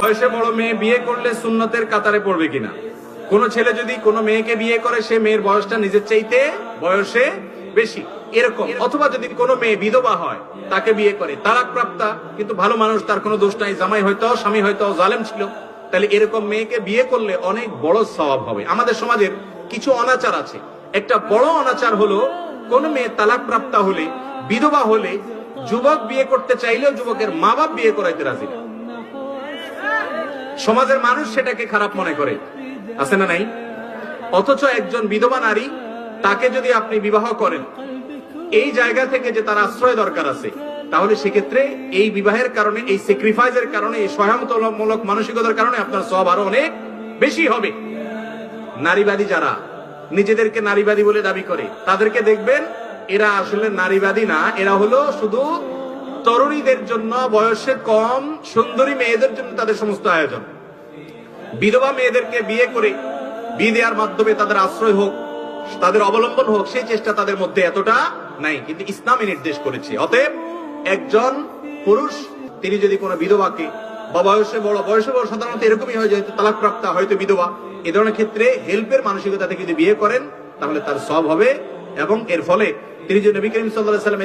বয়সে বড় মেয়ে বিয়ে করলে সুন্নতের কাতারে পড়বে কিনা? কোন ছেলে যদি কোন মেয়েকে বিয়ে করে, সে মেয়ের বয়সটা নিজের চাইতে বয়সে বেশি এরকম, অথবা যদি কোনো মেয়ে বিধবা হয় তাকে বিয়ে করে, তালাক প্রাপ্তা কিন্তু ভালো মানুষ, তার কোনো দোষ নাই, জামাই হয়তো স্বামী হয়তো জালেম ছিল, তাহলে এরকম মেয়েকে বিয়ে করলে অনেক বড় সওয়াব হবে। আমাদের সমাজের কিছু অনাচার আছে। একটা বড় অনাচার হলো, কোন মেয়ে তালাক প্রাপ্তা হলে, বিধবা হলে, যুবক বিয়ে করতে চাইলেও যুবকের মা বাপ বিয়ে করাইতে রাজি না। সমাজের মানুষ সেটাকে খারাপ মনে করে, আছে না নাই? অথচ একজন বিধবা নারী, তাকে যদি আপনি বিবাহ করেন এই জায়গা থেকে যে তার আশ্রয় দরকার আছে, তাহলে সেক্ষেত্রে এই বিবাহের কারণে, এই স্যাক্রিফাইসের কারণে, এই সহায়তামূলক মানসিকতার কারণে আপনার সওয়াব আরো অনেক বেশি হবে। নারীবাদী যারা নিজেদেরকে নারীবাদী বলে দাবি করে, তাদেরকে দেখবেন এরা আসলে নারীবাদী না, এরা হলো শুধু তরুণীদের জন্য, বয়সে কম সুন্দরী মেয়েদের জন্য তাদের সমস্ত আয়োজন। বিধবা মেয়েদেরকে বিয়ে করে, বিয়ে দেওয়ার মাধ্যমে তাদের আশ্রয় হোক, তাদের অবলম্বন হোক, সেই চেষ্টা তাদের মধ্যে এতটা নাই, কিন্তু ইসলামে নির্দেশ করেছে। অতএব একজন পুরুষ তিনি যদি কোনো বিধবাকে, বা বয়সে বড় সাধারণত এরকমই হয়, যেহেতু তালাক প্রাপ্তা, হয়তো বিধবা, এ ধরনের ক্ষেত্রে হেল্পের মানসিকতা থেকে যদি বিয়ে করেন, তাহলে তার সওয়াব হবে। এবং এর ফলে তিনি যে নবী করিম সাল্লাল্লাহু আলাইহি ওয়াসাল্লাম